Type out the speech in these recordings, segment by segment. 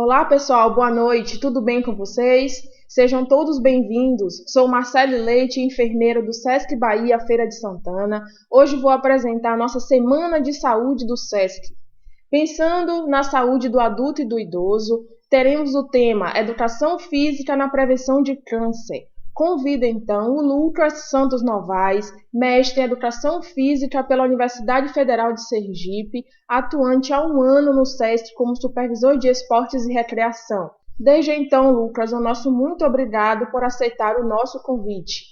Olá pessoal, boa noite, tudo bem com vocês? Sejam todos bem-vindos. Sou Marcele Leite, enfermeira do SESC Bahia Feira de Santana. Hoje vou apresentar a nossa Semana de Saúde do SESC. Pensando na saúde do adulto e do idoso, teremos o tema Educação Física na Prevenção de Câncer. Convido então o Lucas Santos Novaes, mestre em Educação Física pela Universidade Federal de Sergipe, atuante há 1 ano no SESC como supervisor de esportes e recreação. Desde então, Lucas, o nosso muito obrigado por aceitar o nosso convite.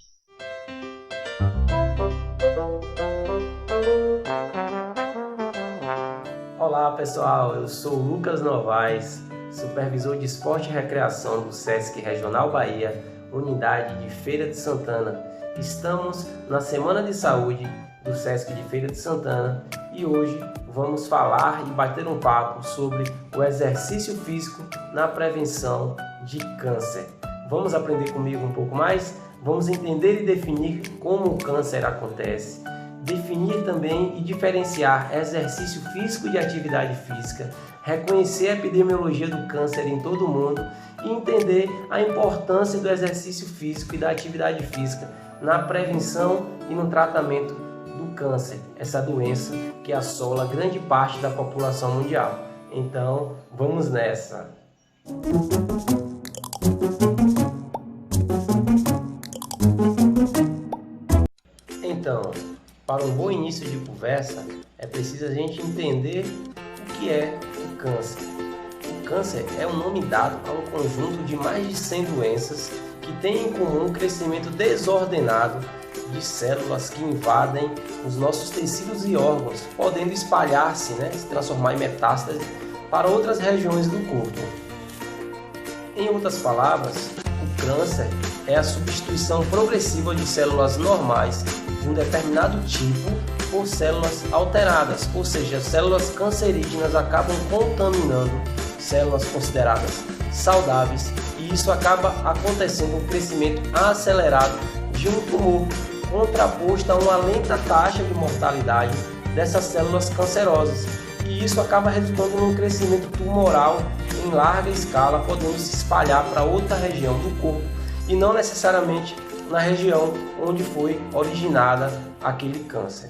Olá pessoal, eu sou o Lucas Novaes, supervisor de esporte e recreação do SESC Regional Bahia, unidade de Feira de Santana. Estamos na Semana de Saúde do SESC de Feira de Santana e hoje vamos falar e bater um papo sobre o exercício físico na prevenção de câncer. Vamos aprender comigo um pouco mais? Vamos entender e definir como o câncer acontece, definir também e diferenciar exercício físico de atividade física, reconhecer a epidemiologia do câncer em todo o mundo e entender a importância do exercício físico e da atividade física na prevenção e no tratamento do câncer, essa doença que assola grande parte da população mundial. Então, vamos nessa! Então, para um bom início de conversa, é preciso a gente entender o que é o câncer. O câncer é um nome dado a um conjunto de mais de 100 doenças que têm em comum um crescimento desordenado de células que invadem os nossos tecidos e órgãos, podendo espalhar-se, se transformar em metástase para outras regiões do corpo. Em outras palavras, o câncer é a substituição progressiva de células normais de um determinado tipo por células alteradas, ou seja, células cancerígenas acabam contaminando células consideradas saudáveis e isso acaba acontecendo um crescimento acelerado de um tumor, contraposto a uma lenta taxa de mortalidade dessas células cancerosas. E isso acaba resultando num crescimento tumoral em larga escala, podendo se espalhar para outra região do corpo e não necessariamente na região onde foi originada aquele câncer.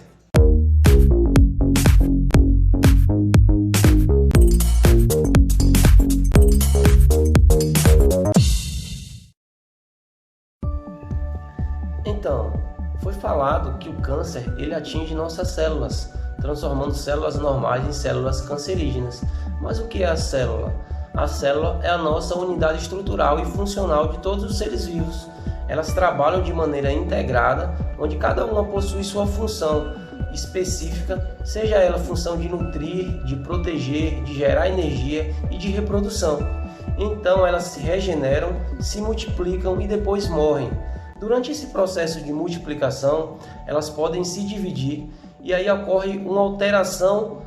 Então, foi falado que o câncer ele atinge nossas células, transformando células normais em células cancerígenas. Mas o que é a célula? A célula é a nossa unidade estrutural e funcional de todos os seres vivos. Elas trabalham de maneira integrada, onde cada uma possui sua função específica, seja ela função de nutrir, de proteger, de gerar energia e de reprodução. Então elas se regeneram, se multiplicam e depois morrem. Durante esse processo de multiplicação, elas podem se dividir e aí ocorre uma alteração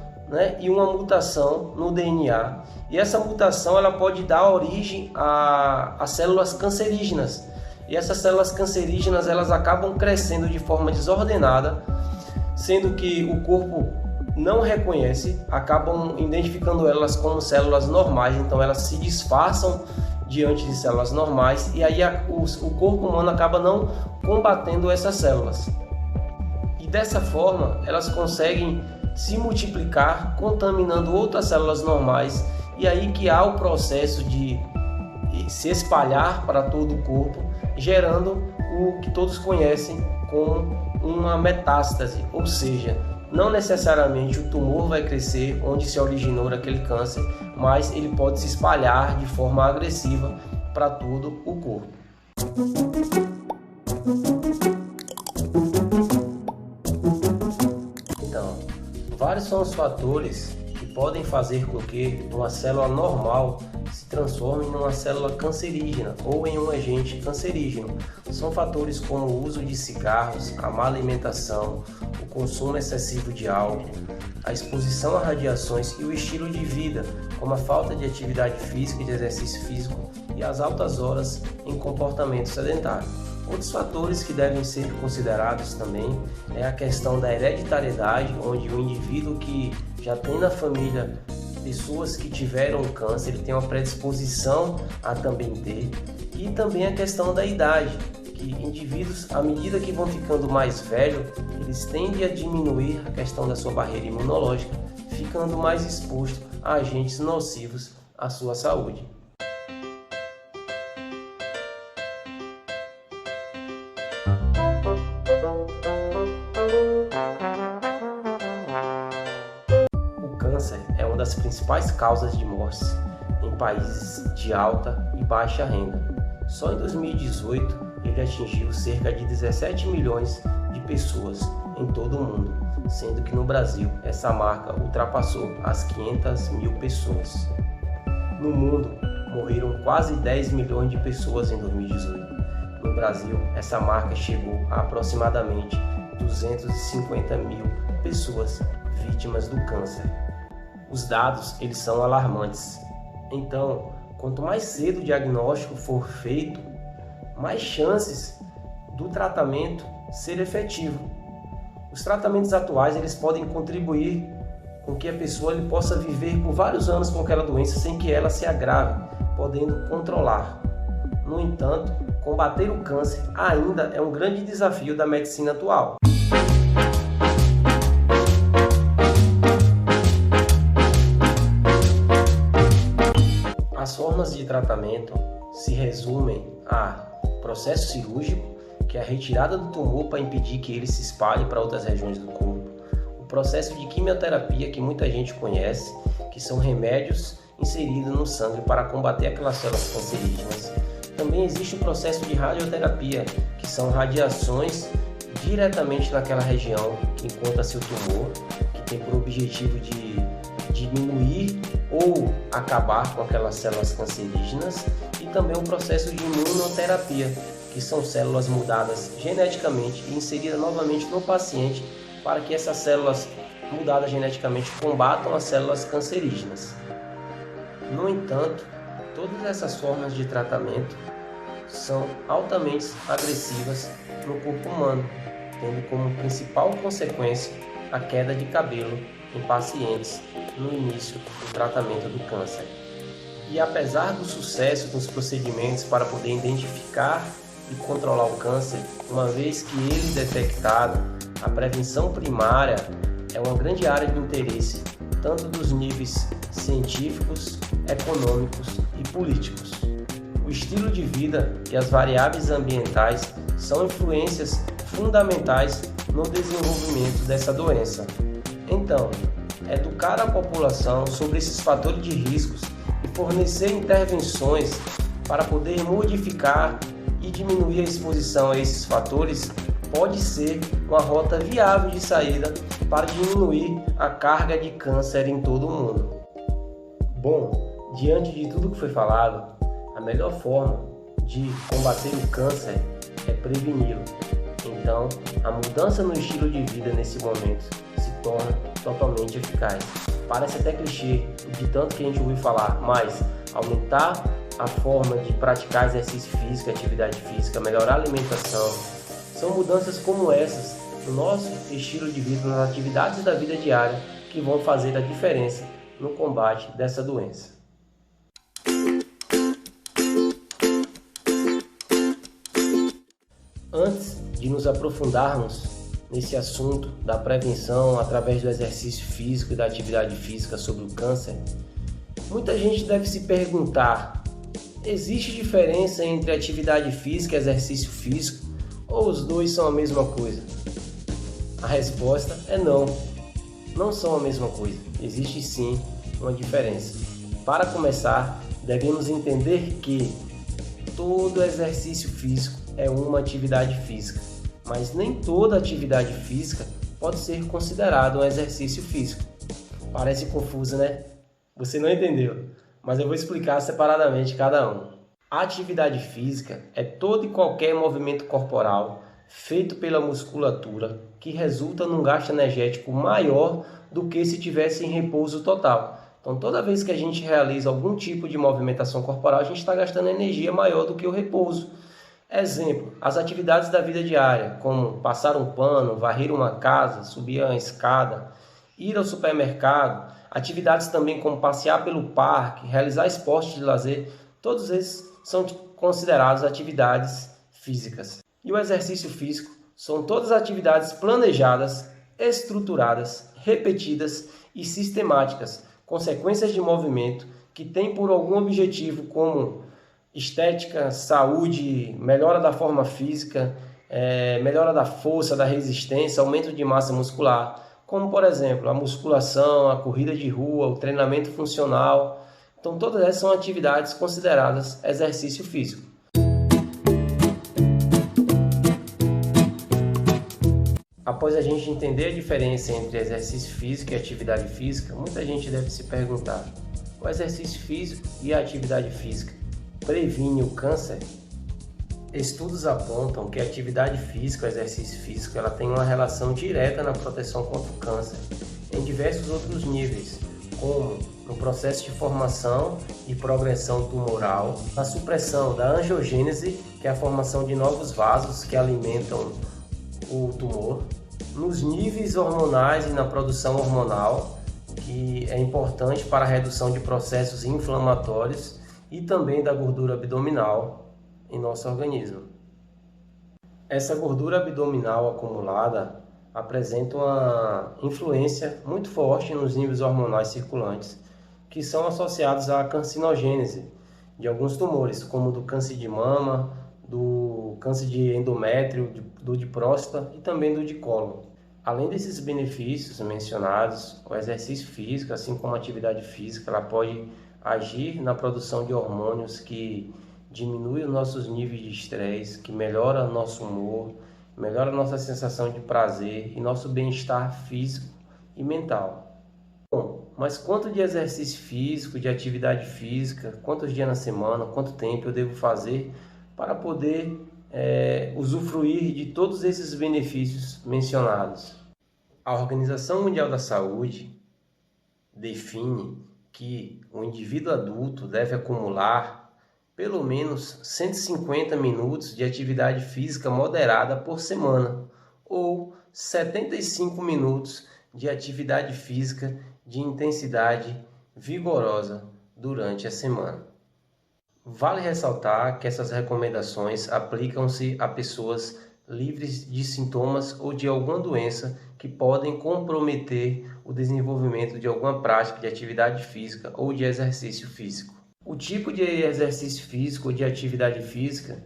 e uma mutação no DNA. E essa mutação ela pode dar origem a células cancerígenas. E essas células cancerígenas elas acabam crescendo de forma desordenada, sendo que o corpo não reconhece, acabam identificando elas como células normais, então elas se disfarçam diante de células normais e aí o corpo humano acaba não combatendo essas células. E dessa forma elas conseguem se multiplicar, contaminando outras células normais e aí que há o processo de se espalhar para todo o corpo, gerando o que todos conhecem como uma metástase, ou seja, não necessariamente o tumor vai crescer onde se originou aquele câncer, mas ele pode se espalhar de forma agressiva para todo o corpo. Então, vários são os fatores que podem fazer com que uma célula normal se transforme em uma célula cancerígena ou em um agente cancerígeno. São fatores como o uso de cigarros, a má alimentação, o consumo excessivo de álcool, a exposição a radiações e o estilo de vida, como a falta de atividade física e de exercício físico e as altas horas em comportamento sedentário. Outros fatores que devem ser considerados também é a questão da hereditariedade, onde o indivíduo que já tem na família pessoas que tiveram câncer têm uma predisposição a também ter, e também a questão da idade, que indivíduos, à medida que vão ficando mais velhos, eles tendem a diminuir a questão da sua barreira imunológica, ficando mais exposto a agentes nocivos à sua saúde. O câncer é uma das principais causas de mortes em países de alta e baixa renda. Só em 2018 ele atingiu cerca de 17 milhões de pessoas em todo o mundo, sendo que no Brasil essa marca ultrapassou as 500 mil pessoas. No mundo, morreram quase 10 milhões de pessoas em 2018. No Brasil, essa marca chegou a aproximadamente 250 mil pessoas vítimas do câncer. Os dados, eles são alarmantes. Então, quanto mais cedo o diagnóstico for feito, mais chances do tratamento ser efetivo. Os tratamentos atuais, eles podem contribuir com que a pessoa ele possa viver por vários anos com aquela doença sem que ela se agrave, podendo controlar. No entanto, combater o câncer ainda é um grande desafio da medicina atual. As formas de tratamento se resumem a processo cirúrgico, que é a retirada do tumor para impedir que ele se espalhe para outras regiões do corpo. O processo de quimioterapia, que muita gente conhece, que são remédios inseridos no sangue para combater aquelas células cancerígenas. Também existe o processo de radioterapia, que são radiações diretamente naquela região que encontra-se o tumor, que tem por objetivo de diminuir ou acabar com aquelas células cancerígenas, e também o processo de imunoterapia, que são células mudadas geneticamente e inseridas novamente no paciente para que essas células mudadas geneticamente combatam as células cancerígenas. No entanto, todas essas formas de tratamento são altamente agressivas no corpo humano, tendo como principal consequência a queda de cabelo em pacientes no início do tratamento do câncer. E apesar do sucesso dos procedimentos para poder identificar e controlar o câncer, uma vez que ele detectado, a prevenção primária é uma grande área de interesse, tanto dos níveis científicos, econômicos e políticos. O estilo de vida e as variáveis ambientais são influências fundamentais no desenvolvimento dessa doença. Então, educar a população sobre esses fatores de riscos e fornecer intervenções para poder modificar e diminuir a exposição a esses fatores pode ser uma rota viável de saída para diminuir a carga de câncer em todo o mundo. Bom, diante de tudo que foi falado, a melhor forma de combater o câncer é preveni-lo. Então, a mudança no estilo de vida nesse momento se torna totalmente eficaz. Parece até clichê de tanto que a gente ouviu falar, mas aumentar a forma de praticar exercício físico, atividade física, melhorar a alimentação, são mudanças como essas no nosso estilo de vida, nas atividades da vida diária, que vão fazer a diferença no combate dessa doença. Antes de nos aprofundarmos nesse assunto da prevenção através do exercício físico e da atividade física sobre o câncer, muita gente deve se perguntar: existe diferença entre atividade física e exercício físico, ou os dois são a mesma coisa? A resposta é não, não são a mesma coisa, existe sim uma diferença. Para começar, devemos entender que todo exercício físico é uma atividade física, mas nem toda atividade física pode ser considerada um exercício físico. Parece confuso, né? Você não entendeu, mas eu vou explicar separadamente cada um. A atividade física é todo e qualquer movimento corporal feito pela musculatura que resulta num gasto energético maior do que se tivesse em repouso total. Então, toda vez que a gente realiza algum tipo de movimentação corporal, a gente está gastando energia maior do que o repouso. Exemplo, as atividades da vida diária, como passar um pano, varrer uma casa, subir uma escada, ir ao supermercado, atividades também como passear pelo parque, realizar esportes de lazer, todos esses são considerados atividades físicas. E o exercício físico são todas as atividades planejadas, estruturadas, repetidas e sistemáticas, consequências de movimento que têm por algum objetivo como estética, saúde, melhora da forma física, melhora da força, da resistência, aumento de massa muscular, como por exemplo a musculação, a corrida de rua, o treinamento funcional. Então todas essas são atividades consideradas exercício físico. Após a gente entender a diferença entre exercício físico e atividade física, muita gente deve se perguntar: o exercício físico e a atividade física previne o câncer? Estudos apontam que a atividade física, o exercício físico, ela tem uma relação direta na proteção contra o câncer em diversos outros níveis, como no processo de formação e progressão tumoral, na supressão da angiogênese, que é a formação de novos vasos que alimentam o tumor, nos níveis hormonais e na produção hormonal, que é importante para a redução de processos inflamatórios e também da gordura abdominal em nosso organismo. Essa gordura abdominal acumulada apresenta uma influência muito forte nos níveis hormonais circulantes, que são associados à carcinogênese de alguns tumores, como do câncer de mama, do câncer de endométrio, do de próstata e também do de cólon. Além desses benefícios mencionados, o exercício físico, assim como a atividade física, ela pode agir na produção de hormônios que diminuem os nossos níveis de estresse, que melhora o nosso humor, melhora a nossa sensação de prazer e nosso bem-estar físico e mental. Bom, mas quanto de exercício físico, de atividade física, quantos dias na semana, quanto tempo eu devo fazer para poder usufruir de todos esses benefícios mencionados? A Organização Mundial da Saúde define que o indivíduo adulto deve acumular pelo menos 150 minutos de atividade física moderada por semana, ou 75 minutos de atividade física de intensidade vigorosa durante a semana. Vale ressaltar que essas recomendações aplicam-se a pessoas livres de sintomas ou de alguma doença que podem comprometer o desenvolvimento de alguma prática de atividade física ou de exercício físico. O tipo de exercício físico ou de atividade física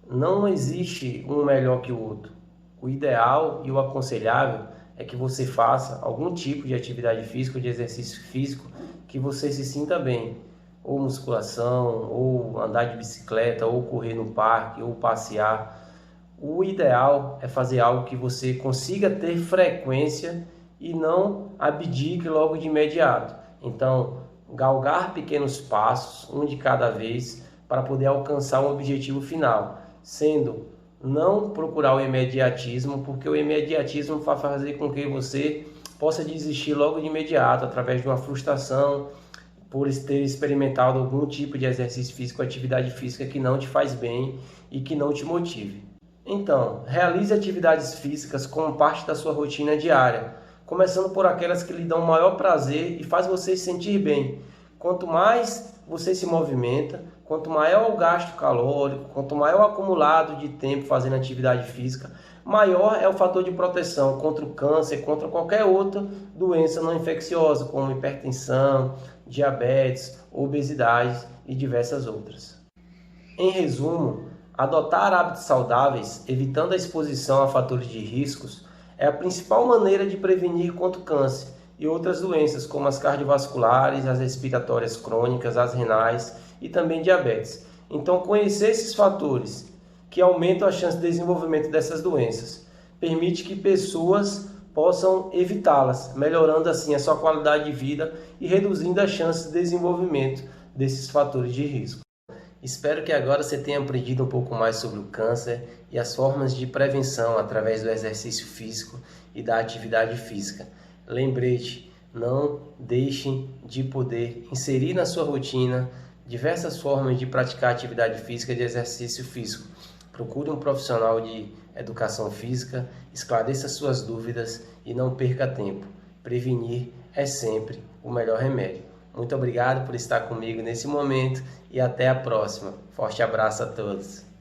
não existe um melhor que o outro. O ideal e o aconselhável é que você faça algum tipo de atividade física ou de exercício físico que você se sinta bem, ou musculação, ou andar de bicicleta, ou correr no parque, ou passear. O ideal é fazer algo que você consiga ter frequência e não abdique logo de imediato. Então, galgar pequenos passos, um de cada vez, para poder alcançar um objetivo final, sendo não procurar o imediatismo, porque o imediatismo vai fazer com que você possa desistir logo de imediato, através de uma frustração, por ter experimentado algum tipo de exercício físico ou atividade física que não te faz bem e que não te motive. Então, realize atividades físicas como parte da sua rotina diária, começando por aquelas que lhe dão maior prazer e faz você se sentir bem. Quanto mais você se movimenta, quanto maior o gasto calórico, quanto maior o acumulado de tempo fazendo atividade física, maior é o fator de proteção contra o câncer, contra qualquer outra doença não infecciosa, como hipertensão, diabetes, obesidade e diversas outras. Em resumo, adotar hábitos saudáveis, evitando a exposição a fatores de riscos, é a principal maneira de prevenir contra o câncer e outras doenças como as cardiovasculares, as respiratórias crônicas, as renais e também diabetes. Então, conhecer esses fatores que aumentam a chance de desenvolvimento dessas doenças permite que pessoas possam evitá-las, melhorando assim a sua qualidade de vida e reduzindo a chance de desenvolvimento desses fatores de risco. Espero que agora você tenha aprendido um pouco mais sobre o câncer e as formas de prevenção através do exercício físico e da atividade física. Lembrete, não deixem de poder inserir na sua rotina diversas formas de praticar atividade física e de exercício físico. Procure um profissional de educação física, esclareça suas dúvidas e não perca tempo. prevenir é sempre o melhor remédio. Muito obrigado por estar comigo nesse momento e até a próxima. Forte abraço a todos.